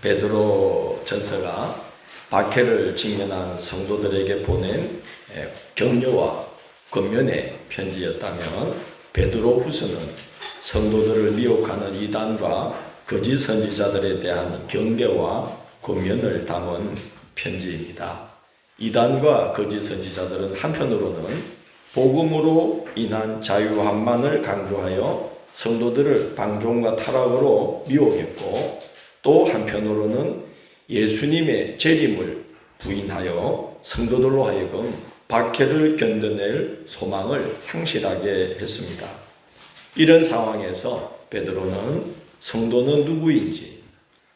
베드로 전서가 박해를 직면한 성도들에게 보낸 격려와 권면의 편지였다면, 베드로 후서는 성도들을 미혹하는 이단과 거짓 선지자들에 대한 경계와 권면을 담은 편지입니다. 이단과 거짓 선지자들은 한편으로는 복음으로 인한 자유함만을 강조하여 성도들을 방종과 타락으로 미혹했고, 또 한편으로는 예수님의 재림을 부인하여 성도들로 하여금 박해를 견뎌낼 소망을 상실하게 했습니다. 이런 상황에서 베드로는 성도는 누구인지,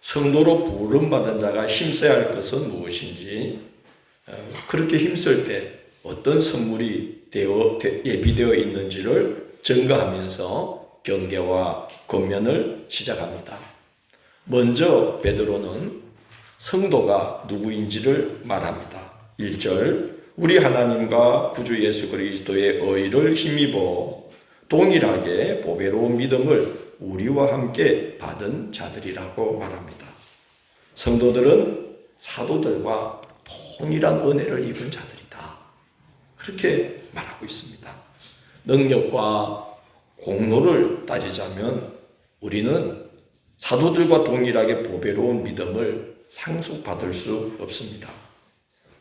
성도로 부름받은 자가 힘써야 할 것은 무엇인지, 그렇게 힘쓸 때 어떤 선물이 예비되어 있는지를 증거하면서 경계와 권면을 시작합니다. 먼저 베드로는 성도가 누구인지를 말합니다. 1절, 우리 하나님과 구주 예수 그리스도의 의를 힘입어 동일하게 보배로운 믿음을 우리와 함께 받은 자들이라고 말합니다. 성도들은 사도들과 동일한 은혜를 입은 자들이다, 그렇게 말하고 있습니다. 능력과 공로를 따지자면 우리는 사도들과 동일하게 보배로운 믿음을 상속받을 수 없습니다.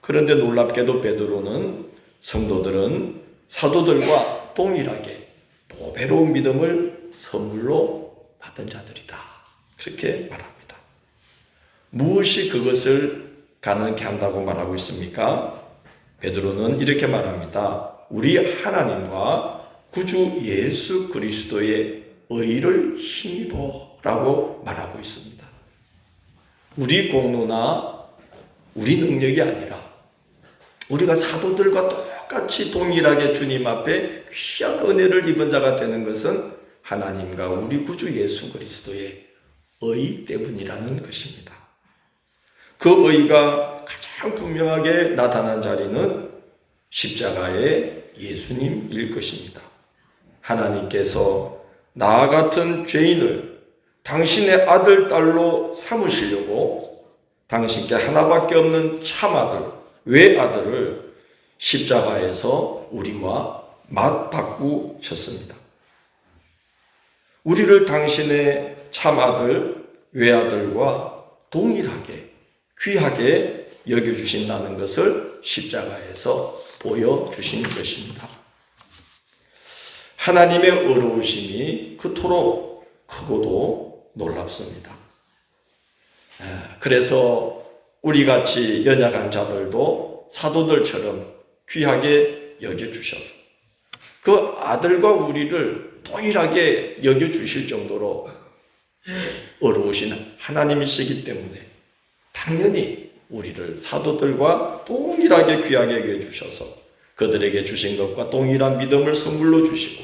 그런데 놀랍게도 베드로는 성도들은 사도들과 동일하게 보배로운 믿음을 선물로 받은 자들이다, 그렇게 말합니다. 무엇이 그것을 가능케 한다고 말하고 있습니까? 베드로는 이렇게 말합니다. 우리 하나님과 구주 예수 그리스도의 의를 힘입어 라고 말하고 있습니다. 우리 공로나 우리 능력이 아니라 우리가 사도들과 똑같이 동일하게 주님 앞에 귀한 은혜를 입은 자가 되는 것은 하나님과 우리 구주 예수 그리스도의 의 때문이라는 것입니다. 그 의가 가장 분명하게 나타난 자리는 십자가의 예수님일 것입니다. 하나님께서 나 같은 죄인을 당신의 아들, 딸로 삼으시려고 당신께 하나밖에 없는 참아들, 외아들을 십자가에서 우리와 맞바꾸셨습니다. 우리를 당신의 참아들, 외아들과 동일하게 귀하게 여겨주신다는 것을 십자가에서 보여주신 것입니다. 하나님의 의로우심이 그토록 크고도 놀랍습니다. 그래서 우리같이 연약한 자들도 사도들처럼 귀하게 여겨주셔서 그 아들과 우리를 동일하게 여겨주실 정도로 의로우신 하나님이시기 때문에 당연히 우리를 사도들과 동일하게 귀하게 여겨주셔서 그들에게 주신 것과 동일한 믿음을 선물로 주시고,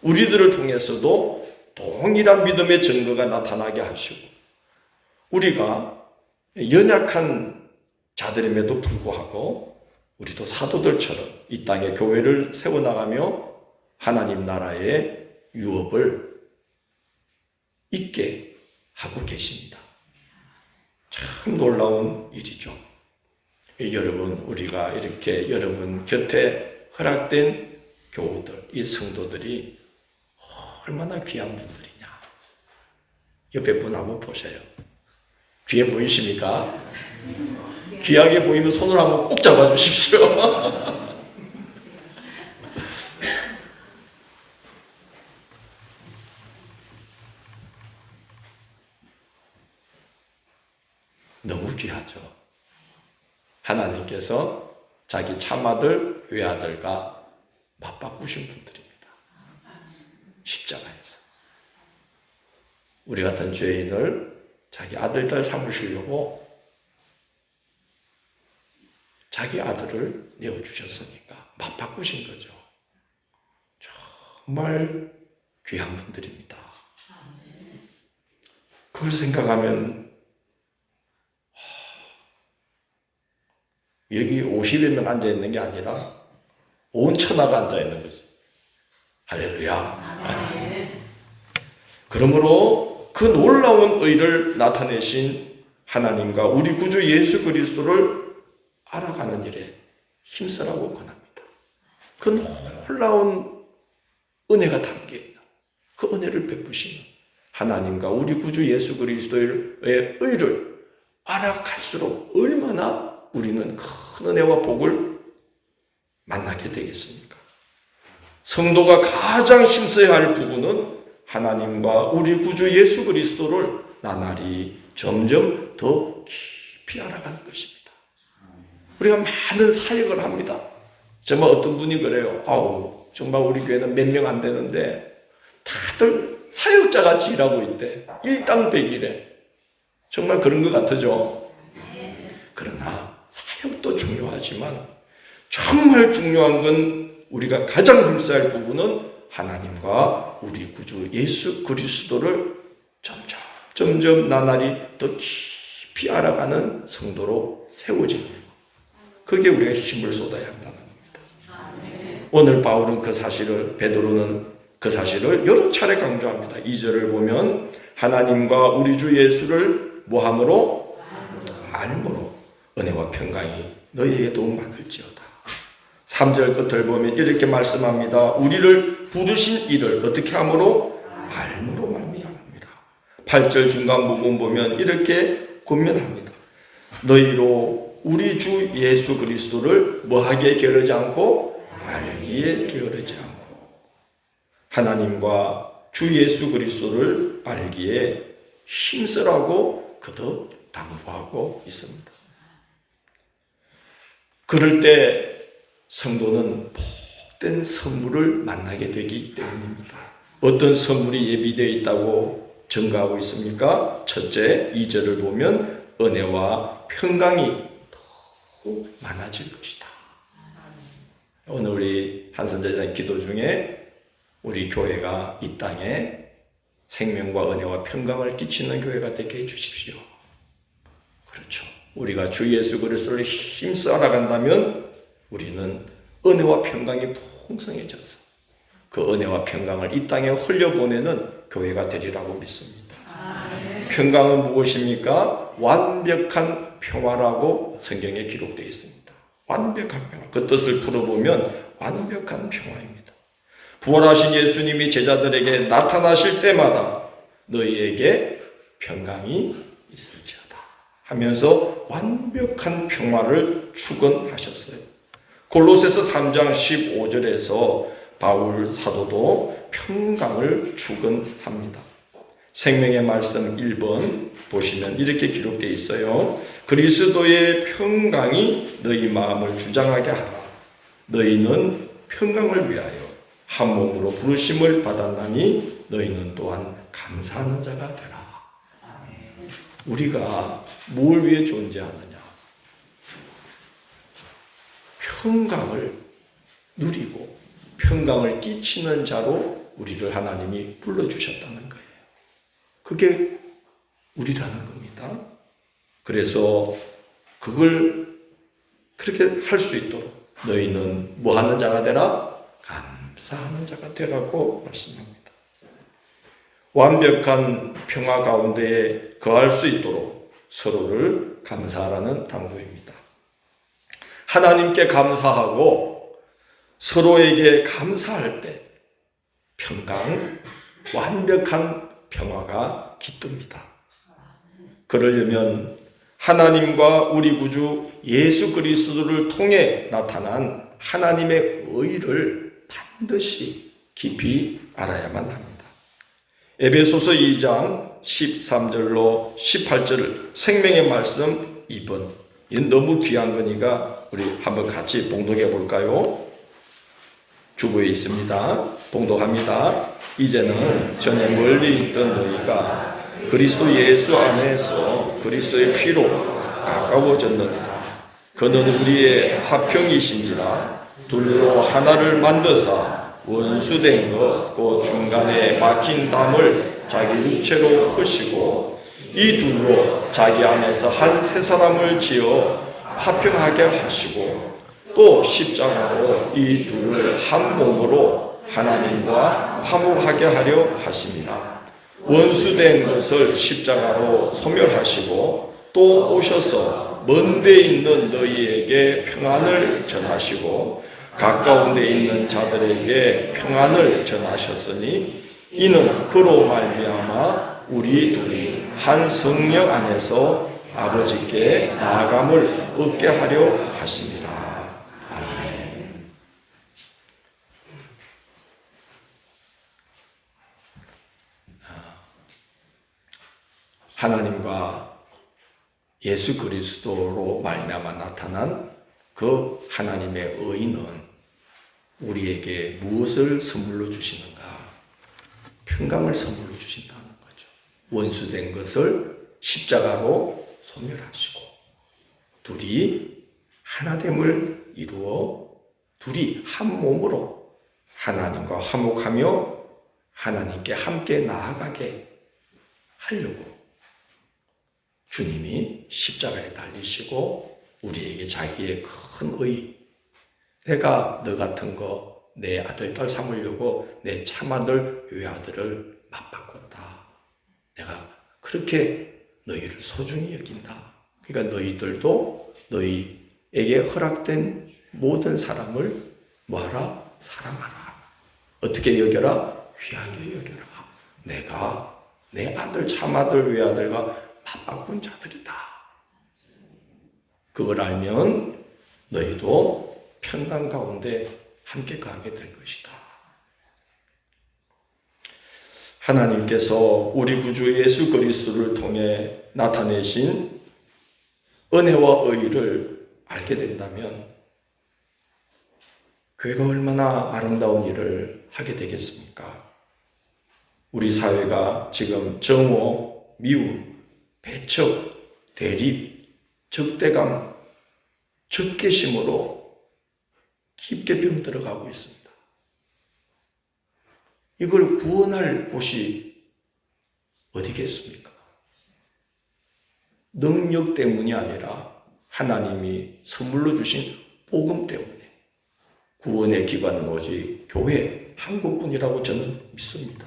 우리들을 통해서도 동일한 믿음의 증거가 나타나게 하시고, 우리가 연약한 자들임에도 불구하고 우리도 사도들처럼 이 땅에 교회를 세워나가며 하나님 나라의 유업을 있게 하고 계십니다. 참 놀라운 일이죠. 여러분, 우리가 이렇게 여러분 곁에 허락된 교우들, 이 성도들이 얼마나 귀한 분들이냐. 옆에 분 한번 보세요. 귀해 보이십니까? 귀하게 보이면 손을 한번 꼭 잡아주십시오. 너무 귀하죠. 하나님께서 자기 참아들, 외아들과 맞바꾸신 분들입니다. 십자가에서. 우리 같은 죄인을 자기 아들, 딸 삼으시려고 자기 아들을 내어주셨으니까 맞바꾸신 거죠. 정말 귀한 분들입니다. 그걸 생각하면 여기 50여 명 앉아있는 게 아니라 온 천하가 앉아있는 거지. 할렐루야. 그러므로 그 놀라운 의를 나타내신 하나님과 우리 구주 예수 그리스도를 알아가는 일에 힘쓰라고 권합니다. 그 놀라운 은혜가 담겨있는 그 은혜를 베푸시는 하나님과 우리 구주 예수 그리스도의 의를 알아갈수록 얼마나 우리는 큰 은혜와 복을 만나게 되겠습니까? 성도가 가장 힘써야 할 부분은 하나님과 우리 구주 예수 그리스도를 나날이 점점 더 깊이 알아가는 것입니다. 우리가 많은 사역을 합니다. 정말 어떤 분이 그래요. 아우, 정말 우리 교회는 몇 명 안 되는데 다들 사역자같이 일하고 있대. 일당백이래. 정말 그런 것 같으죠? 그러나 사역도 중요하지만 정말 중요한 건 우리가 가장 힘써야 할 부분은 하나님과 우리 구주 예수 그리스도를 점점 나날이 더 깊이 알아가는 성도로 세워지는 것. 그게 우리가 힘을 쏟아야 한다는 겁니다. 오늘 바울은 그 사실을, 베드로는 그 사실을 여러 차례 강조합니다. 2절을 보면 하나님과 우리 주 예수를 뭐함으로? 알므로 은혜와 평강이 너희에게 더욱 많을지어다. 3절 끝을 보면 이렇게 말씀합니다. 우리를 부르신 이를 어떻게 함으로? 알므로 말미암습니다. 8절 중간 부분 보면 이렇게 권면합니다. 너희로 우리 주 예수 그리스도를 뭐하게 게으르지 않고? 알기에 게으르지 않고. 하나님과 주 예수 그리스도를 알기에 힘쓰라고 거듭 당부하고 있습니다. 그럴 때 성도는 복된 선물을 만나게 되기 때문입니다. 어떤 선물이 예비되어 있다고 증거하고 있습니까? 첫째, 2절을 보면 은혜와 평강이 더욱 많아질 것이다. 오늘 우리 한선제자 기도 중에 우리 교회가 이 땅에 생명과 은혜와 평강을 끼치는 교회가 되게 해주십시오. 그렇죠. 우리가 주 예수 그리스도를 힘써 알아간다면 우리는 은혜와 평강이 풍성해져서 그 은혜와 평강을 이 땅에 흘려보내는 교회가 되리라고 믿습니다. 평강은 무엇입니까? 완벽한 평화라고 성경에 기록되어 있습니다. 완벽한 평화. 그 뜻을 풀어보면 완벽한 평화입니다. 부활하신 예수님이 제자들에게 나타나실 때마다 너희에게 평강이 있을지어다 하면서 완벽한 평화를 축원하셨어요. 골로새서 3장 15절에서 바울 사도도 평강을 축원합니다. 생명의 말씀 1번 보시면 이렇게 기록되어 있어요. 그리스도의 평강이 너희 마음을 주장하게 하라. 너희는 평강을 위하여 한 몸으로 부르심을 받았나니 너희는 또한 감사하는 자가 되라. 우리가 뭘 위해 존재하느냐? 평강을 누리고 평강을 끼치는 자로 우리를 하나님이 불러주셨다는 거예요. 그게 우리라는 겁니다. 그래서 그걸 그렇게 할 수 있도록 너희는 뭐 하는 자가 되라? 감사하는 자가 되라고 말씀합니다. 완벽한 평화 가운데에 거할 수 있도록 서로를 감사하라는 당부입니다. 하나님께 감사하고 서로에게 감사할 때 평강, 완벽한 평화가 깃듭니다. 그러려면 하나님과 우리 구주 예수 그리스도를 통해 나타난 하나님의 의를 반드시 깊이 알아야만 합니다. 에베소서 2장 13절로 18절을 생명의 말씀 2번. 이건 너무 귀한 거니까 우리 한번 같이 봉독해 볼까요? 주보에 있습니다. 봉독합니다. 이제는 전에 멀리 있던 너희가 그리스도 예수 안에서 그리스도의 피로 가까워졌느니라. 그는 우리의 화평이신지라. 둘로 하나를 만드사 원수된 것 곧 중간에 막힌 담을 자기 육체로 푸시고 이 둘로 자기 안에서 한 세 사람을 지어 화평하게 하시고 또 십자가로 이 둘을 한 몸으로 하나님과 화목하게 하려 하십니다. 원수된 것을 십자가로 소멸하시고 또 오셔서 먼 데 있는 너희에게 평안을 전하시고 가까운 데 있는 자들에게 평안을 전하셨으니 이는 그로 말미암아 우리 둘이 한 성령 안에서 아버지께 나아감을 얻게 하려 하십니다. 아멘. 하나님과 예수 그리스도로 말미암아 나타난 그 하나님의 의는 우리에게 무엇을 선물로 주시는가? 평강을 선물로 주신다는 거죠. 원수된 것을 십자가로 소멸하시고 둘이 하나됨을 이루어 둘이 한 몸으로 하나님과 화목하며 하나님께 함께 나아가게 하려고 주님이 십자가에 달리시고 우리에게 자기의 큰 의, 내가 너 같은 거 내 아들 딸 삼으려고 내 참아들 외아들을 맞바꿨다. 내가 그렇게 너희를 소중히 여긴다. 그러니까 너희들도 너희에게 허락된 모든 사람을 뭐하라? 사랑하라. 어떻게 여겨라? 귀하게 여겨라. 내가 내 아들 참아들 외아들과 맞바꾼 자들이다. 그걸 알면 너희도 평강 가운데 함께 가게 될 것이다. 하나님께서 우리 구주 예수 그리스도를 통해 나타내신 은혜와 의를 알게 된다면 교회가 얼마나 아름다운 일을 하게 되겠습니까? 우리 사회가 지금 정오, 미움, 배척, 대립, 적대감, 적개심으로 깊게 병들어가고 있습니다. 이걸 구원할 곳이 어디겠습니까? 능력 때문이 아니라 하나님이 선물로 주신 복음 때문에 구원의 기관은 오직 교회 한국뿐이라고 저는 믿습니다.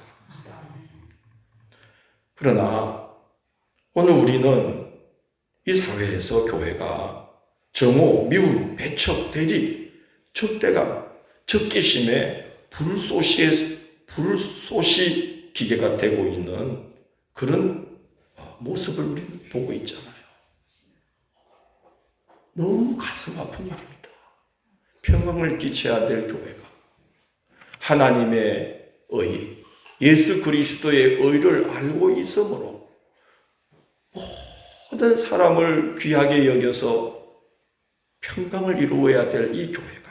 그러나 오늘 우리는 이 사회에서 교회가 정오, 미움, 배척, 대립, 적대감, 적개심의 불쏘시 기계가 되고 있는 그런 모습을 우리는 보고 있잖아요. 너무 가슴 아픈 일입니다. 평강을 끼쳐야 될 교회가 하나님의 의, 예수 그리스도의 의를 알고 있으므로 모든 사람을 귀하게 여겨서 평강을 이루어야 될 이 교회가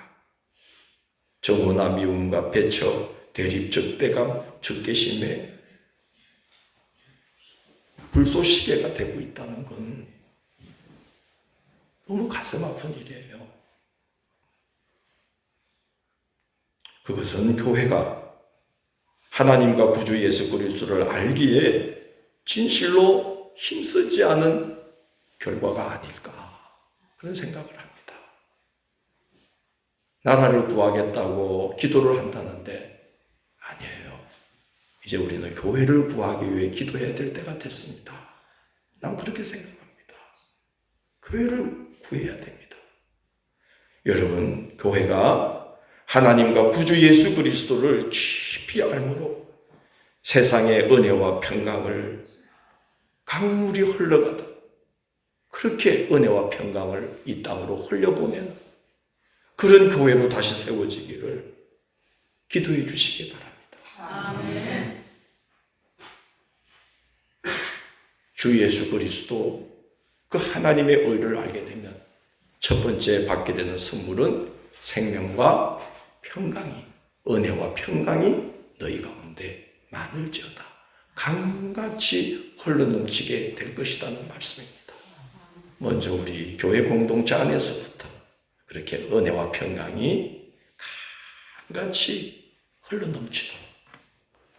정오나 미움과 배척, 대립, 적대감, 적개심의 불쏘시개가 되고 있다는 건 너무 가슴 아픈 일이에요. 그것은 교회가 하나님과 구주 예수 그리스도를 알기에 진실로 힘쓰지 않은 결과가 아닐까 그런 생각을 합니다. 나라를 구하겠다고 기도를 한다는데 아니에요. 이제 우리는 교회를 구하기 위해 기도해야 될 때가 됐습니다. 난 그렇게 생각합니다. 교회를 구해야 됩니다. 여러분, 교회가 하나님과 구주 예수 그리스도를 깊이 알므로 세상의 은혜와 평강을 강물이 흘러가듯 그렇게 은혜와 평강을 이 땅으로 흘려보내는 그런 교회로 다시 세워지기를 기도해 주시기 바랍니다. 아멘. 주 예수 그리스도 그 하나님의 의를 알게 되면 첫 번째 받게 되는 선물은 생명과 평강이, 은혜와 평강이 너희 가운데 많을지어다. 강같이 흘러넘치게 될 것이라는 말씀입니다. 먼저 우리 교회 공동체 안에서부터 그렇게 은혜와 평강이 강같이 흘러넘치도록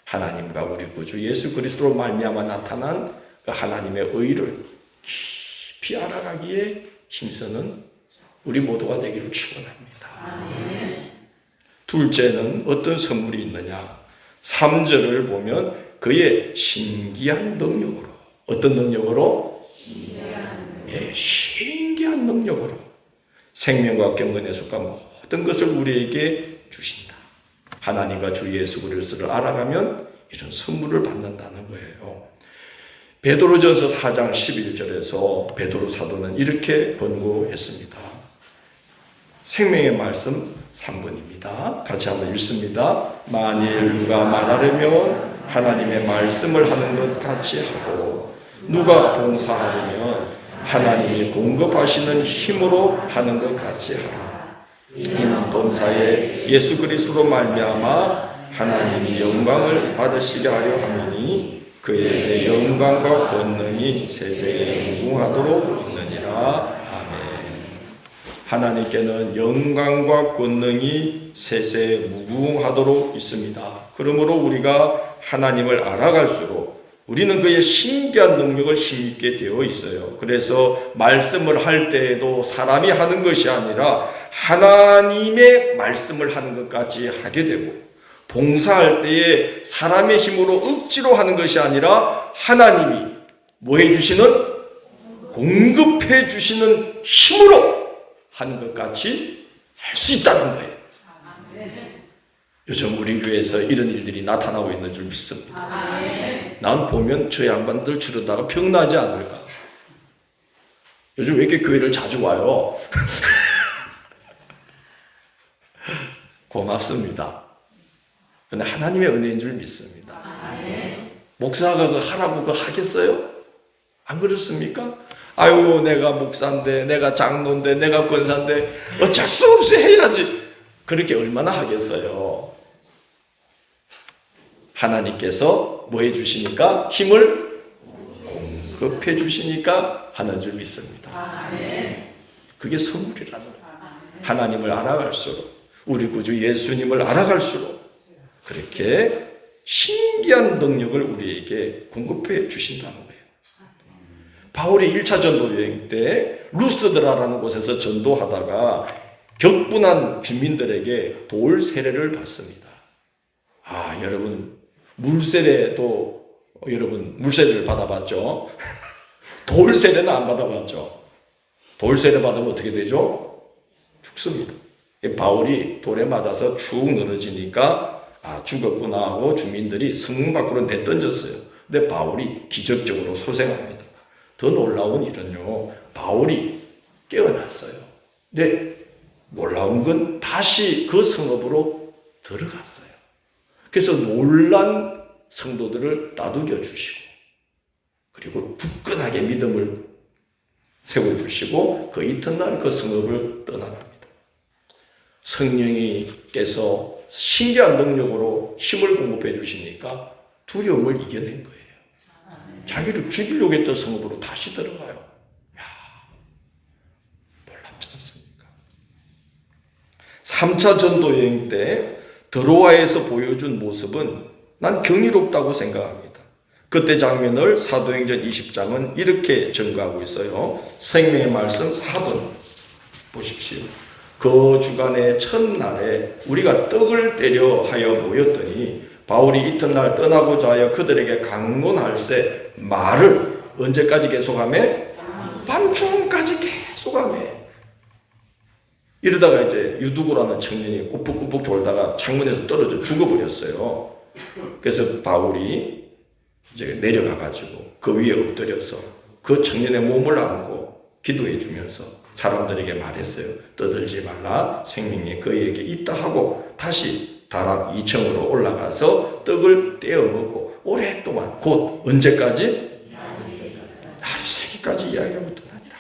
하나님과 우리 구주 예수 그리스도로 말미암아 나타난 그 하나님의 의를 깊이 알아가기에 힘쓰는 우리 모두가 되기를 축원합니다. 아멘. 둘째는 어떤 선물이 있느냐? 3절을 보면 그의 신기한 능력으로, 어떤 능력으로? 신기한 예, 신기한 능력으로 생명과 경건에 속한 모든 것을 우리에게 주신다. 하나님과 주 예수 그리스도를 알아가면 이런 선물을 받는다는 거예요. 베드로전서 4장 11절에서 베드로 사도는 이렇게 권고했습니다. 생명의 말씀 3번입니다. 같이 한번 읽습니다. 만일 누가 말하려면 하나님의 말씀을 하는 것 같이 하고 누가 봉사하려면 하나님이 공급하시는 힘으로 하는 것 같이 하라. 이는 범사에 예수 그리스도로 말미암아 하나님이 영광을 받으시게 하려 함이니 그에 대해 영광과 권능이 세세에 무궁하도록 있느니라. 하나님께는 영광과 권능이 세세에 무궁하도록 있습니다. 그러므로 우리가 하나님을 알아갈수록 우리는 그의 신기한 능력을 힘입게 되어 있어요. 그래서 말씀을 할 때에도 사람이 하는 것이 아니라 하나님의 말씀을 하는 것까지 하게 되고, 봉사할 때에 사람의 힘으로 억지로 하는 것이 아니라 하나님이 뭐 해주시는? 공급해 주시는 힘으로 하는 것 같이 할 수 있다는 거예요. 요즘 우리 교회에서 이런 일들이 나타나고 있는 줄 믿습니다. 난 보면 저 양반들 저러다가 병나지 않을까. 요즘 왜 이렇게 교회를 자주 와요? 고맙습니다. 근데 하나님의 은혜인 줄 믿습니다. 목사가 그 하라고 그거 하겠어요? 안 그렇습니까? 아유, 내가 목사인데, 내가 장로인데, 내가 권사인데 어쩔 수 없이 해야지. 그렇게 얼마나 하겠어요? 하나님께서 뭐 해주시니까? 힘을 공급해 주시니까 하는 줄 믿습니다. 그게 선물이라는 거예요. 하나님을 알아갈수록, 우리 구주 예수님을 알아갈수록 그렇게 신기한 능력을 우리에게 공급해 주신다는 거예요. 바울이 1차 전도 여행 때 루스드라라는 곳에서 전도하다가 격분한 주민들에게 돌 세례를 받습니다. 아, 여러분 물세례도 여러분 물세례를 받아봤죠? 돌 세례는 안 받아봤죠? 돌 세례 받으면 어떻게 되죠? 죽습니다. 바울이 돌에 맞아서 축 늘어지니까 아, 죽었구나 하고 주민들이 성문 밖으로 내던졌어요. 근데 바울이 기적적으로 소생합니다. 더 놀라운 일은요, 바울이 깨어났어요. 근데 놀라운 건 다시 그 성읍으로 들어갔어요. 그래서 놀란 성도들을 따두겨 주시고, 그리고 굳건하게 믿음을 세워주시고, 그 이튿날 그 성읍을 떠나갑니다. 성령님께서 신기한 능력으로 힘을 공급해 주시니까 두려움을 이겨낸 거예요. 자기를 죽이려고 했던 성읍으로 다시 들어가요. 야, 놀랍지 않습니까? 3차 전도 여행 때 드로아에서 보여준 모습은 난 경이롭다고 생각합니다. 그때 장면을 사도행전 20장은 이렇게 증거하고 있어요. 생명의 말씀 4번 보십시오. 그 주간의 첫날에 우리가 떡을 떼려 하여 모였더니 바울이 이튿날 떠나고자 하여 그들에게 강론할세 말을 언제까지 계속하매? 밤중까지 계속하매. 이러다가 이제 유두고라는 청년이 꾸벅꾸벅 졸다가 창문에서 떨어져 죽어버렸어요. 그래서 바울이 이제 내려가가지고 그 위에 엎드려서 그 청년의 몸을 안고 기도해 주면서 사람들에게 말했어요. 떠들지 말라. 생명이 그에게 있다 하고 다시 다락 2층으로 올라가서 떡을 떼어 먹고 오랫동안 곧 언제까지? 하루 세기까지 이야기하고 떠나니라.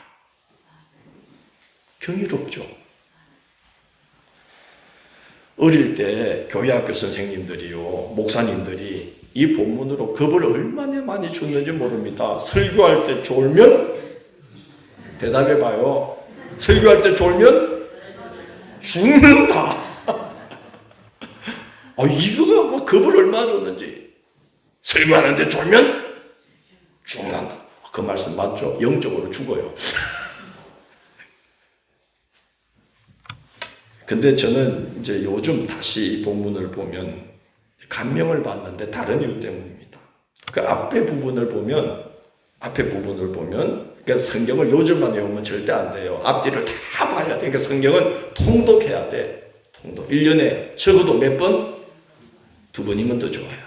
경이롭죠. 어릴 때 교회학교 선생님들이요, 목사님들이 이 본문으로 겁을 얼마나 많이 줬는지 모릅니다. 설교할 때 졸면 대답해봐요. 설교할 때 졸면 죽는다. 이거 갖고 겁을 얼마나 줬는지. 설교하는데 졸면 죽는다. 그 말씀 맞죠? 영적으로 죽어요. 근데 저는 이제 요즘 다시 이 본문을 보면 감명을 받는데 다른 이유 때문입니다. 그 앞에 부분을 보면 그래서 성경을 요즘만 외우면 절대 안 돼요. 앞뒤를 다 봐야 돼. 그러니까 성경은 통독해야 돼. 통독. 1년에 적어도 몇 번? 2번이면 더 좋아요.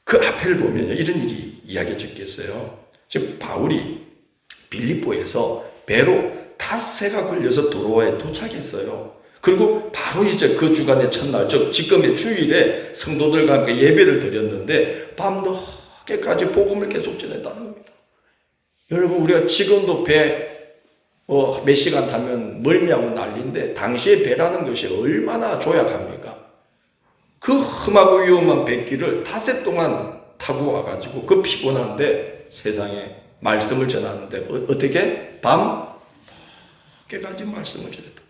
그 앞에를 보면요, 이런 일이 이야기해 적겠어요. 지금 바울이 빌립보에서 배로 닷새가 걸려서 도로에 도착했어요. 그리고 바로 이제 그 주간의 첫날, 즉 지금의 주일에 성도들과 함께 예배를 드렸는데 밤늦게까지 복음을 계속 전했다는 겁니다. 여러분, 우리가 지금도 배 몇 시간 타면 멀미하고 난리인데 당시에 배라는 것이 얼마나 조약합니까? 그 험하고 위험한 뱃길을 닷새 동안 타고 와가지고 그 피곤한데 세상에 말씀을 전하는데 어떻게? 밤늦게까지 말씀을 전했다.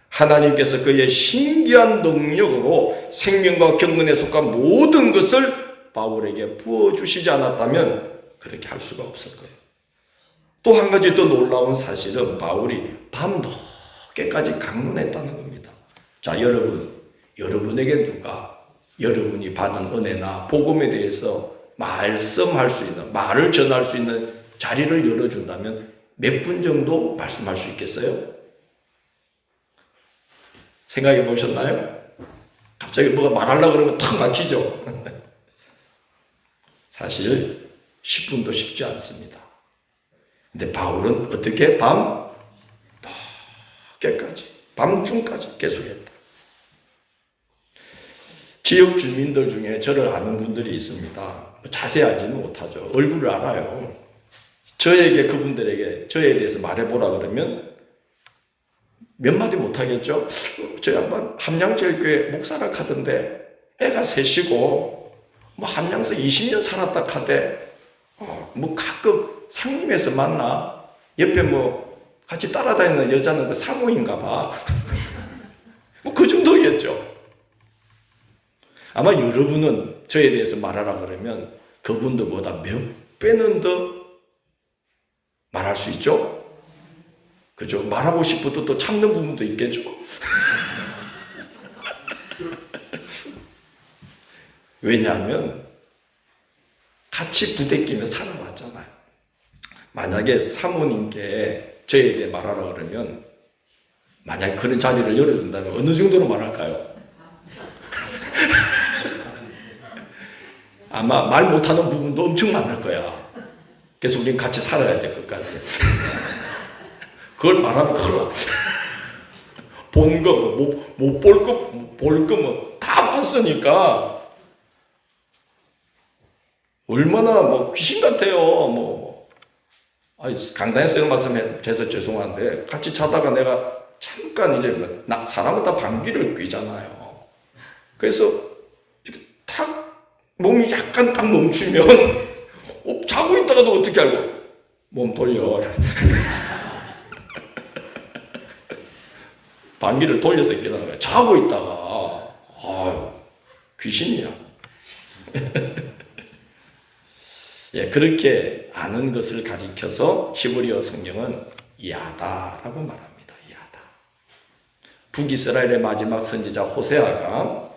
하나님께서 그의 신기한 능력으로 생명과 경건에 속한 모든 것을 바울에게 부어주시지 않았다면 그렇게 할 수가 없을 거예요. 또 한 가지 더 놀라운 사실은 바울이 밤늦게까지 강론했다는 겁니다. 자, 여러분에게 누가 여러분이 받은 은혜나 복음에 대해서 말씀할 수 있는, 말을 전할 수 있는 자리를 열어준다면 몇 분 정도 말씀할 수 있겠어요? 생각해 보셨나요? 갑자기 뭐가 말하려고 그러면 탁 막히죠? 사실 10분도 쉽지 않습니다. 근데 바울은 어떻게 밤늦게까지, 밤중까지 계속했다. 지역 주민들 중에 저를 아는 분들이 있습니다. 자세히 알지는 못하죠. 얼굴을 알아요. 저에게, 그분들에게 저에 대해서 말해보라 그러면 몇 마디 못하겠죠? 저 양반 함양제일교회 목사라 카던데 애가 셋이고 뭐 함양서 20년 살았다 카대 뭐 가끔 상림에서 만나 옆에 뭐 같이 따라다니는 여자는 그 사모인가 봐. 뭐 그 정도겠죠. 아마 여러분은 저에 대해서 말하라 그러면 그분들보다 몇 배는 더 말할 수 있죠? 그죠? 말하고 싶어도 또 참는 부분도 있겠죠? 왜냐하면 같이 부대끼며 살아왔잖아요. 만약에 사모님께 저에 대해 말하라 그러면 만약에 그런 자리를 열어준다면 어느 정도로 말할까요? 아마 말 못하는 부분도 엄청 많을 거야. 그래서 우리는 같이 살아야 될 것까지. 그걸 말하면 큰일 나. 본 거, 못 볼 거, 볼 거 뭐 다 봤으니까 얼마나 뭐 귀신 같아요. 강단에 쓰는 말씀 해서 죄송한데 같이 자다가 내가 잠깐 이제 사람은 다 방귀를 뀌잖아요. 그래서 탁 몸이 약간 딱 멈추면 자고 있다가도 어떻게 알고 몸 돌려. 방귀를 돌려서 일어나는 거야. 자고 있다가 귀신이야. 예, 그렇게 아는 것을 가리켜서 히브리어 성경은 야다라고 말합니다. 야다. 북이스라엘의 마지막 선지자 호세아가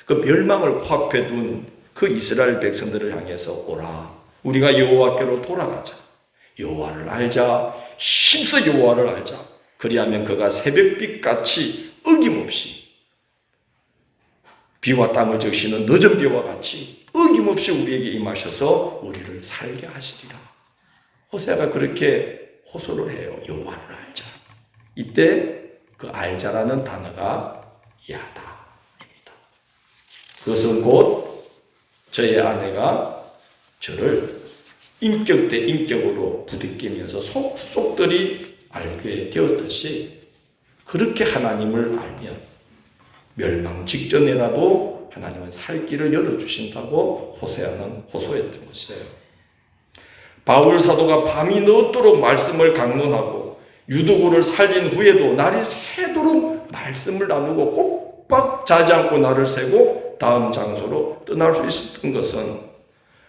그 멸망을 코앞에 둔 그 이스라엘 백성들을 향해서 오라. 우리가 여호와께로 돌아가자. 여호와를 알자. 힘써 여호와를 알자. 그리하면 그가 새벽빛같이 어김없이 비와 땅을 적시는 늦은 비와 같이 어김없이 우리에게 임하셔서 우리를 살게 하시리라. 호세아가 그렇게 호소를 해요. 여호와를 알자. 이때 그 알자라는 단어가 야다입니다. 그것은 곧 저의 아내가 저를 인격 대 인격으로 부딪히면서 속속들이 알게 되었듯이 그렇게 하나님을 알면 멸망 직전이라도 하나님은 살 길을 열어주신다고 호세아는 호소했던 것이에요. 바울 사도가 밤이 늦도록 말씀을 강론하고 유두고를 살린 후에도 날이 새도록 말씀을 나누고 꼬박 자지 않고 날을 새고 다음 장소로 떠날 수 있었던 것은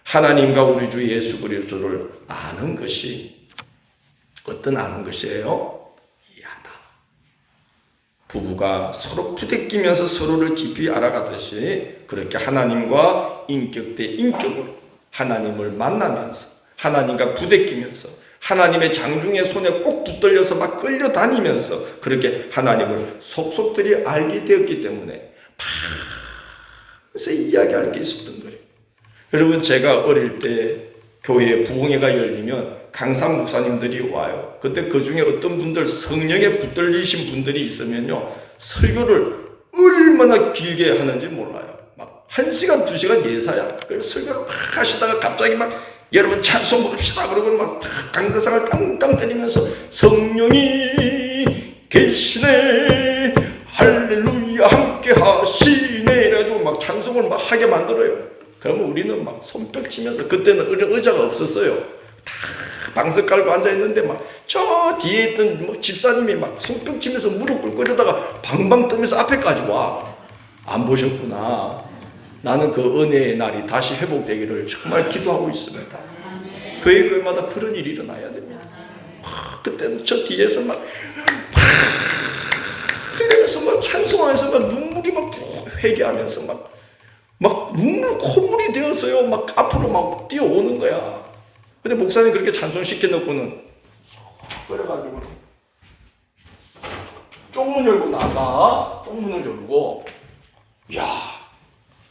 하나님과 우리 주 예수 그리스도를 아는 것이 어떤 아는 것이에요? 이하다. 부부가 서로 부대끼면서 서로를 깊이 알아가듯이 그렇게 하나님과 인격 대 인격으로 하나님을 만나면서 하나님과 부대끼면서 하나님의 장중의 손에 꼭 붙들려서 막 끌려다니면서 그렇게 하나님을 속속들이 알게 되었기 때문에 밤새 이야기할 게 있었던 거예요. 여러분, 제가 어릴 때 교회에 부흥회가 열리면 강사 목사님들이 와요. 그때 그 중에 어떤 분들 성령에 붙들리신 분들이 있으면요, 설교를 얼마나 길게 하는지 몰라요. 막 1시간, 2시간 예사야. 그래서 설교를 막 하시다가 갑자기 막 여러분 찬송 부릅시다 그러고 막 강대상을 땅땅 때리면서 성령이 계시네 할렐루야 함께 하시네 이래가지고 막 찬송을 막 하게 만들어요. 그러면 우리는 막 손뼉 치면서, 그때는 의자가 없었어요. 다 방석 깔고 앉아있는데 막 저 뒤에 있던 뭐 집사님이 막 손뼉 치면서 무릎 꿇고 이러다가 방방 뜨면서 앞에까지 와. 안 보셨구나. 나는 그 은혜의 날이 다시 회복되기를 정말 기도하고 있습니다. 교회 교회마다 그런 일이 일어나야 됩니다. 그때는 저 뒤에서 막 이러면서 막 찬송하면서 막 눈물이 막 회개하면서 막 눈물 콧물이 되었어요. 막 앞으로 막 뛰어오는 거야. 근데 목사님 그렇게 찬송 시켜놓고는 그래가지고 쪽문 열고 나가. 쪽문을 열고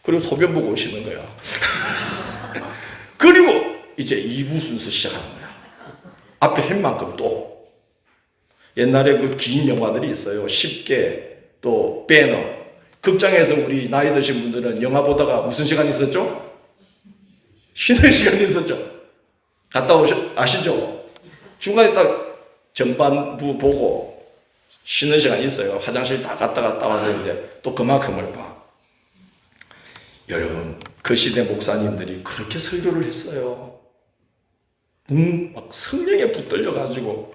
그리고 소변 보고 오시는 거야. 그리고 이제 2부 순서 시작하는 거야. 앞에 한 만큼 또. 옛날에 그 긴 영화들이 있어요. 10개, 또 배너. 극장에서 우리 나이 드신 분들은 영화 보다가 무슨 시간이 있었죠? 쉬는 시간이 있었죠. 갔다 아시죠? 중간에 딱 전반부 보고 쉬는 시간이 있어요. 화장실 다 갔다 와서 이제 또 그만큼을 봐. 여러분, 그 시대 목사님들이 그렇게 설교를 했어요. 막 성령에 붙들려가지고.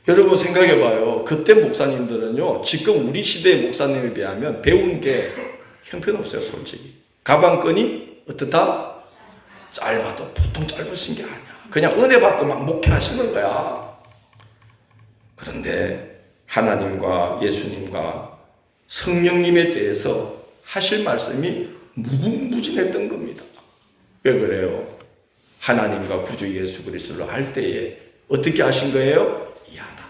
여러분 생각해봐요. 그때 목사님들은요, 지금 우리 시대의 목사님에 비하면 배운 게 형편없어요, 솔직히. 가방끈이 어떻다? 짧아도 보통 짧으신 게 아니야. 그냥 은혜 받고 막 목회하시는 거야. 그런데 하나님과 예수님과 성령님에 대해서 하실 말씀이 무궁무진했던 겁니다. 왜 그래요? 하나님과 구주 예수 그리스도를 할 때에 어떻게 하신 거예요? 이하다.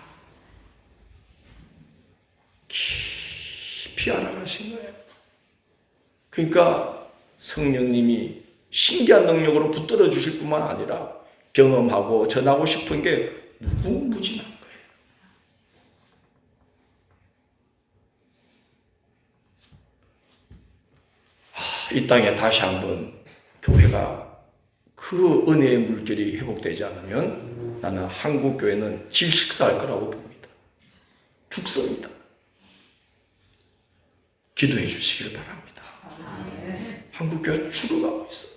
깊이 알아가신 거예요. 그러니까 성령님이 신기한 능력으로 붙들어 주실 뿐만 아니라 경험하고 전하고 싶은 게 무궁무진한 거예요. 이 땅에 다시 한번 교회가 그 은혜의 물결이 회복되지 않으면 나는 한국 교회는 질식사할 거라고 봅니다. 죽습니다. 기도해 주시길 바랍니다. 한국 교회 죽어가고 있어.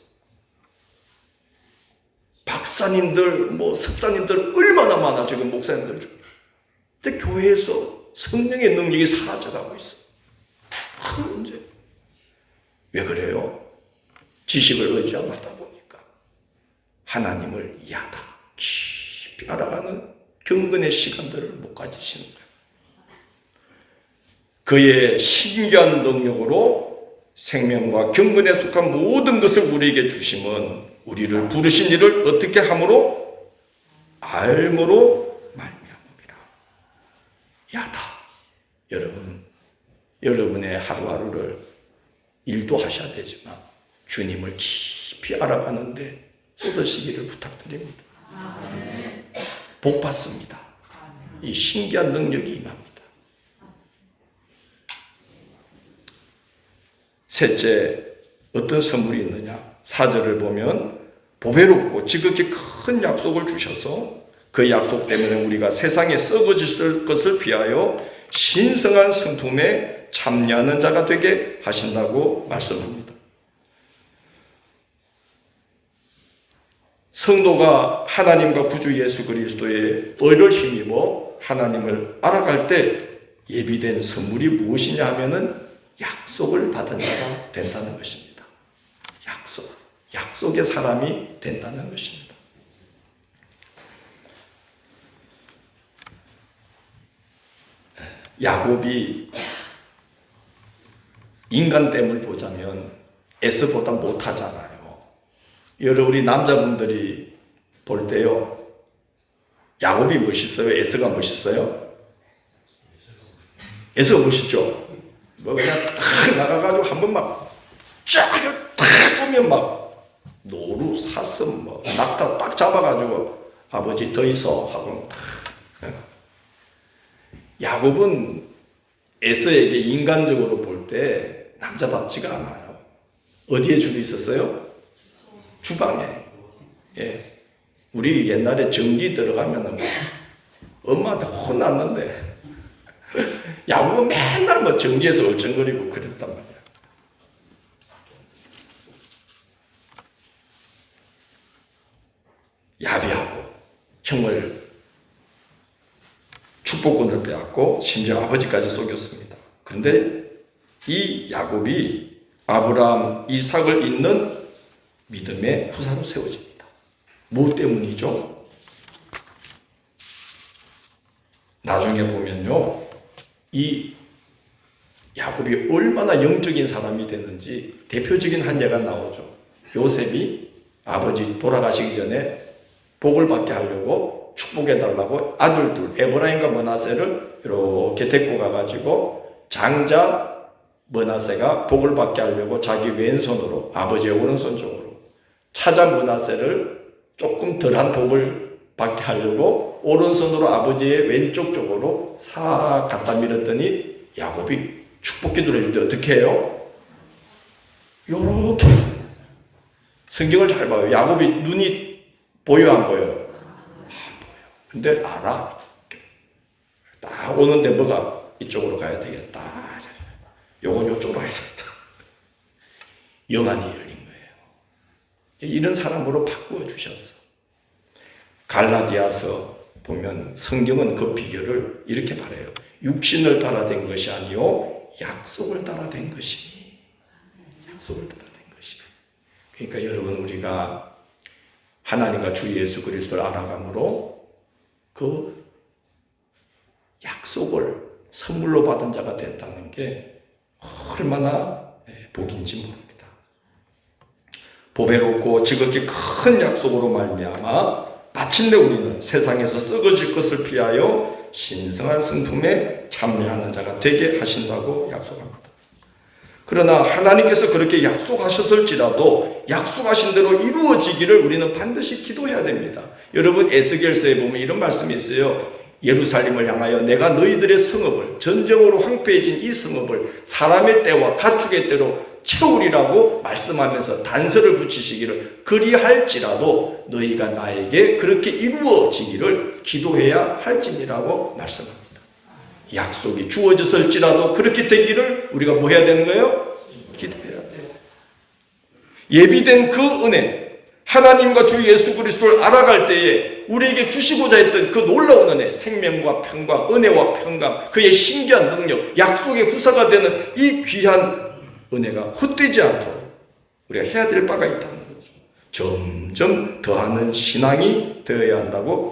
박사님들, 석사님들 얼마나 많아 지금 목사님들 중. 근데 교회에서 성령의 능력이 사라져가고 있어. 큰 문제. 왜 그래요? 지식을 의지하고 하다 보니까 하나님을 이하다 깊이 알아가는 경건의 시간들을 못 가지시는 거예요. 그의 신기한 능력으로 생명과 경건에 속한 모든 것을 우리에게 주심은 우리를 부르신 이를 어떻게 함으로? 알므로 말미암음이라. 야다. 여러분, 여러분의 하루하루를 일도 하셔야 되지만 주님을 깊이 알아가는데 쏟으시기를 부탁드립니다. 복 받습니다. 이 신기한 능력이 임합니다. 셋째, 어떤 선물이 있느냐? 4절을 보면 보배롭고 지극히 큰 약속을 주셔서 그 약속 때문에 우리가 세상에 썩어질 것을 피하여 신성한 성품에 참여하는 자가 되게 하신다고 말씀합니다. 성도가 하나님과 구주 예수 그리스도의 의를 힘입어 하나님을 알아갈 때 예비된 선물이 무엇이냐 하면은 약속을 받은 자가 된다는 것입니다. 약속의 사람이 된다는 것입니다. 야곱이 인간됨을 보자면 에서보다 못하잖아요. 여러 우리 남자분들이 볼 때요, 야곱이 멋있어요? 에서가 멋있어요? 에서가 멋있죠? 뭐 그냥 탁 나가가지고 한 번 막 쫙 쏘면 막 노루, 사슴, 뭐 낙타 딱 잡아가지고 아버지 더 있어 하고 탁. 야곱은 에서에게 인간적으로 볼 때 남자답지가 않아요. 어디에 주로 있었어요? 주방에. 예. 우리 옛날에 전기 들어가면은 엄마한테 혼났는데 야곱은 맨날 뭐 전기에서 얼쩡거리고 그랬단 말이야. 야비하고 형을 축복권을 빼앗고 심지어 아버지까지 속였습니다. 그런데 이 야곱이 아브라함, 이삭을 잇는 믿음의 후사로 세워집니다. 뭐 때문이죠? 나중에 보면요, 이 야곱이 얼마나 영적인 사람이 되는지 대표적인 한 예가 나오죠. 요셉이 아버지 돌아가시기 전에 복을 받게 하려고 축복해달라고 아들 둘, 에브라임과 므낫세를 이렇게 데리고 가가지고 장자 므낫세가 복을 받게 하려고 자기 왼손으로 아버지의 오른손 쪽으로, 차자 므낫세를 조금 덜한 복을 받게 하려고 오른손으로 아버지의 왼쪽 쪽으로 싹 갖다 밀었더니 야곱이 축복 기도를 해줄 때 어떻게 해요? 요렇게 했어요. 성경을 잘 봐요. 야곱이 눈이 보여 안 보여요? 안 보여요. 근데 알아. 딱 오는데 뭐가 이쪽으로 가야 되겠다. 요건 요쪽으로 가야 되겠다. 영안이 열린 거예요. 이런 사람으로 바꾸어 주셨어. 갈라디아서 보면 성경은 그 비결을 이렇게 말해요. 육신을 따라 된 것이 아니요 약속을 따라 된 것이. 약속을 따라 된 것이. 그러니까 여러분, 우리가 하나님과 주 예수 그리스도를 알아감으로 그 약속을 선물로 받은 자가 된다는 게 얼마나 복인지 모릅니다. 보배롭고 지극히 큰 약속으로 말미암아 마침내 우리는 세상에서 썩어질 것을 피하여 신성한 성품에 참여하는 자가 되게 하신다고 약속합니다. 그러나 하나님께서 그렇게 약속하셨을지라도 약속하신 대로 이루어지기를 우리는 반드시 기도해야 됩니다. 여러분, 에스겔서에 보면 이런 말씀이 있어요. 예루살렘을 향하여 내가 너희들의 성읍을, 전쟁으로 황폐해진 이 성읍을 사람의 때와 가축의 때로 채우리라고 말씀하면서 단서를 붙이시기를, 그리할지라도 너희가 나에게 그렇게 이루어지기를 기도해야 할지니라고 말씀합니다. 약속이 주어졌을지라도 그렇게 되기를 우리가 뭐 해야 되는 거예요? 기도해야 돼요. 예비된 그 은혜, 하나님과 주 예수 그리스도를 알아갈 때에 우리에게 주시고자 했던 그 놀라운 은혜, 생명과 평강, 은혜와 평강, 그의 신기한 능력, 약속의 후사가 되는 이 귀한 은혜가 헛되지 않도록 우리가 해야 될 바가 있다는 거죠. 점점 더하는 신앙이 되어야 한다고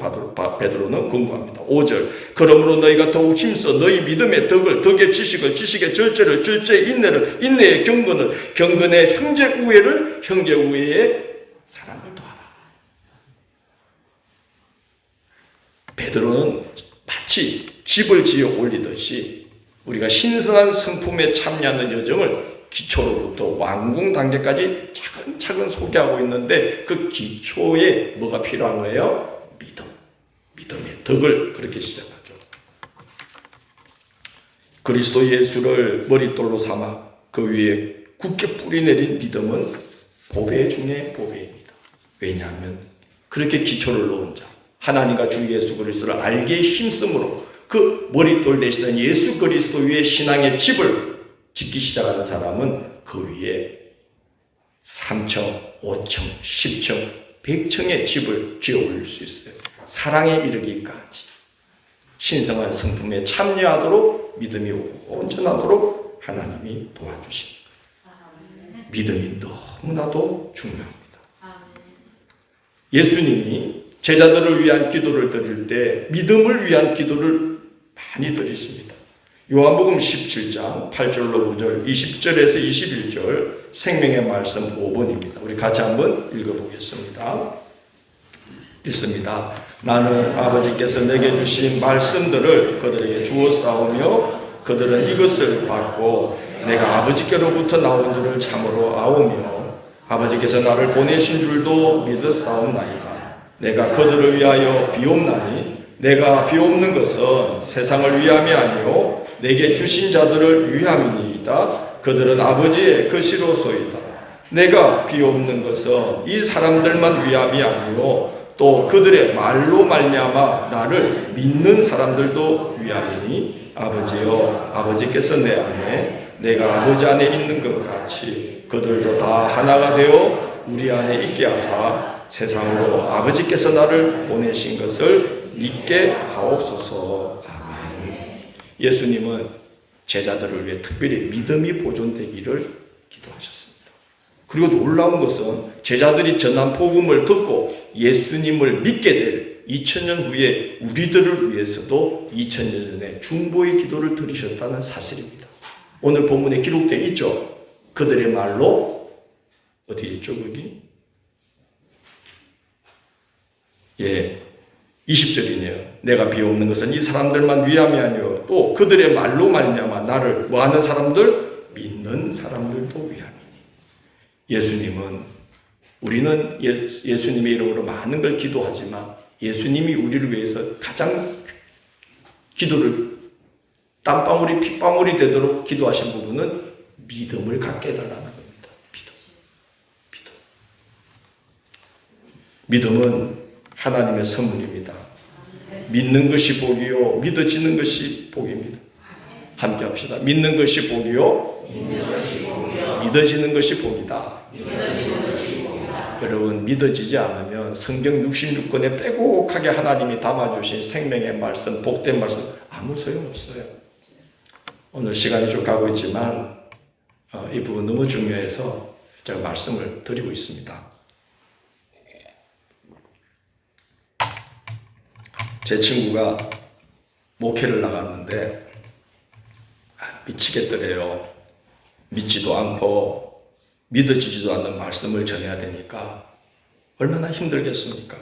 베드로는 권고합니다. 5절, 그러므로 너희가 더욱 힘써 너희 믿음의 덕을, 덕의 지식을, 지식의 절제를, 절제의 인내를, 인내의 경건을, 경건의 형제 우애를, 형제 우애의 사랑을 더하라. 베드로는 마치 집을 지어 올리듯이 우리가 신성한 성품에 참여하는 여정을 기초로부터 완공 단계까지 차근차근 소개하고 있는데, 그 기초에 뭐가 필요한 거예요? 믿음. 믿음의 덕을 그렇게 시작하죠. 그리스도 예수를 머릿돌로 삼아 그 위에 굳게 뿌리내린 믿음은 보배 중에 보배입니다. 왜냐하면 그렇게 기초를 놓은 자, 하나님과 주 예수 그리스도를 알기에 힘쓰므로 그 머릿돌 되시던 예수 그리스도 위에 신앙의 집을 짓기 시작하는 사람은 그 위에 3층, 5층, 10층, 100층의 집을 지어 올릴 수 있어요. 사랑에 이르기까지 신성한 성품에 참여하도록, 믿음이 온전하도록 하나님이 도와주십니다. 믿음이 너무나도 중요합니다. 예수님이 제자들을 위한 기도를 드릴 때 믿음을 위한 기도를 많이 드리십니다. 요한복음 17장 8절로 9절, 20절에서 21절 생명의 말씀 5번입니다. 우리 같이 한번 읽어보겠습니다. 있습니다. 나는 아버지께서 내게 주신 말씀들을 그들에게 주었사오며 그들은 이것을 받고 내가 아버지께로부터 나온 줄을 참으로 아오며 아버지께서 나를 보내신 줄도 믿었사옵나이다. 내가 그들을 위하여 비옵나니 내가 비옵는 것은 세상을 위함이 아니요 내게 주신 자들을 위함이니이다. 그들은 아버지의 것이로소이다. 내가 비옵는 것은 이 사람들만 위함이 아니요 또 그들의 말로 말미암아 나를 믿는 사람들도 위함이니 아버지여 아버지께서 내 안에 내가 아버지 안에 있는 것 같이 그들도 다 하나가 되어 우리 안에 있게 하사 세상으로 아버지께서 나를 보내신 것을 믿게 하옵소서. 아멘. 예수님은 제자들을 위해 특별히 믿음이 보존되기를 기도하셨습니다. 그리고 놀라운 것은 제자들이 전한 복음을 듣고 예수님을 믿게 될 2000년 후에 우리들을 위해서도 2000년 전에 중보의 기도를 드리셨다는 사실입니다. 오늘 본문에 기록되어 있죠. 그들의 말로 어디에 있죠 거기? 20절이네요. 내가 비옵는 것은 이 사람들만 위함이 아니요 또 그들의 말로 말미암아 나를 뭐하는 사람들? 믿는 사람들도 위함이니. 예수님은 우리는 예수님의 이름으로 많은 걸 기도하지만 예수님이 우리를 위해서 가장 기도를 땀방울이 핏방울이 되도록 기도하신 부분은 믿음을 갖게 해달라는 겁니다. 믿음은 하나님의 선물입니다. 믿는 것이 복이요 믿어지는 것이 복입니다. 함께 합시다. 믿는 것이 복이요 믿어지는 것이 복이다. 여러분 믿어지지 않으면 성경 66권에 빼곡하게 하나님이 담아주신 생명의 말씀, 복된 말씀 아무 소용없어요. 오늘 시간이 좀 가고 있지만 이 부분 너무 중요해서 제가 말씀을 드리고 있습니다. 제 친구가 목회를 나갔는데 미치겠더래요. 믿지도 않고 믿어지지도 않는 말씀을 전해야 되니까 얼마나 힘들겠습니까?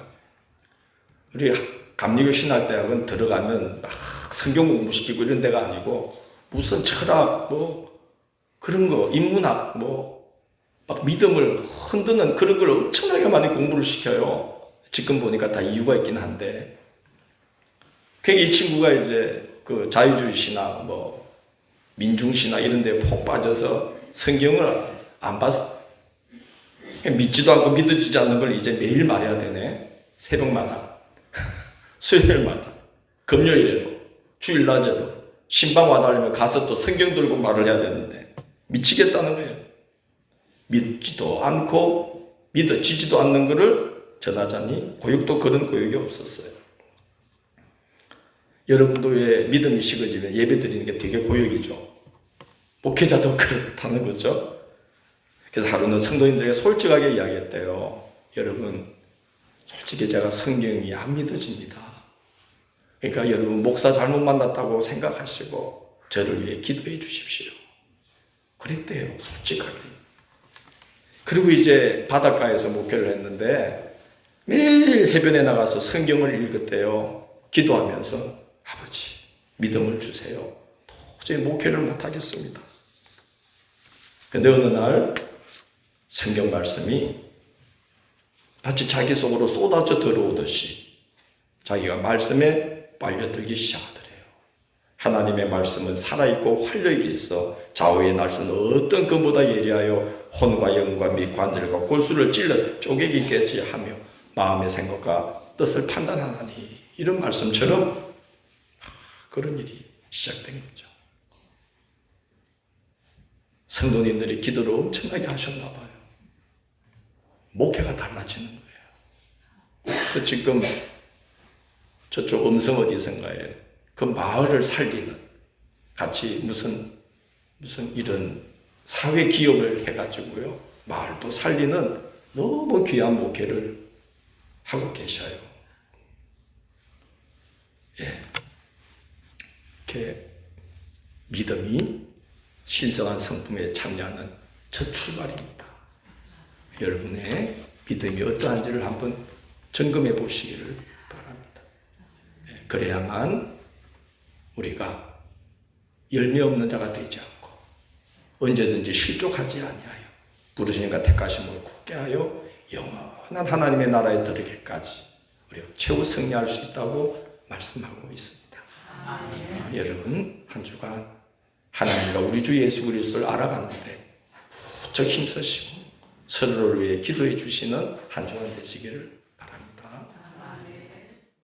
우리 감리교 신학대학은 들어가면 막 성경 공부시키고 이런 데가 아니고 무슨 철학 뭐 그런 거 인문학 뭐 막 믿음을 흔드는 그런 걸 엄청나게 많이 공부를 시켜요. 지금 보니까 다 이유가 있긴 한데 이 친구가 이제 그 자유주의 신학 뭐 민중신학 이런 데 폭 빠져서 성경을 안 봤어. 믿지도 않고 믿어지지 않는 걸 이제 매일 말해야 되네. 새벽마다, 수요일마다, 금요일에도, 주일 낮에도 신방 와달라면 가서 또 성경 들고 말을 해야 되는데 미치겠다는 거예요. 믿지도 않고 믿어지지도 않는 것을 전하자니 고육도 그런 고육이 없었어요. 여러분도 왜 믿음이 식어지면 예배 드리는 게 되게 고역이죠. 목회자도 그렇다는 거죠. 그래서 하루는 성도님들에게 솔직하게 이야기했대요. 여러분, 솔직히 제가 성경이 안 믿어집니다. 그러니까 여러분 목사 잘못 만났다고 생각하시고 저를 위해 기도해 주십시오. 그랬대요. 솔직하게. 그리고 이제 바닷가에서 목회를 했는데 매일 해변에 나가서 성경을 읽었대요. 기도하면서 아버지 믿음을 주세요. 도저히 목회를 못하겠습니다. 근데 어느 날 성경 말씀이 마치 자기 속으로 쏟아져 들어오듯이 자기가 말씀에 빨려들기 시작하더래요. 하나님의 말씀은 살아있고 활력이 있어 좌우의 날선 어떤 것보다 예리하여 혼과 영과 및 관절과 골수를 찔러 쪼개기까지 하며 마음의 생각과 뜻을 판단하나니 이런 말씀처럼 그런 일이 시작된 거죠. 성도님들이 기도를 엄청나게 하셨나 봐요. 목회가 달라지는 거예요. 그래서 지금 저쪽 음성 어디선가에 그 마을을 살리는 같이 무슨 이런 사회 기업을 해가지고요. 마을도 살리는 너무 귀한 목회를 하고 계셔요. 이렇게 믿음이 신성한 성품에 참여하는 첫 출발입니다. 여러분의 믿음이 어떠한지를 한번 점검해 보시기를 바랍니다. 그래야만 우리가 열매 없는 자가 되지 않고 언제든지 실족하지 아니하여 부르심과 택하심을 굳게 하여 영원한 하나님의 나라에 들어가기까지 우리가 최후 승리할 수 있다고 말씀하고 있습니다. 여러분 한 주간 하나님과 우리 주 예수 그리스도를 알아가는데 무척 힘쓰시고 서로를 위해 기도해 주시는 한 주간 되시기를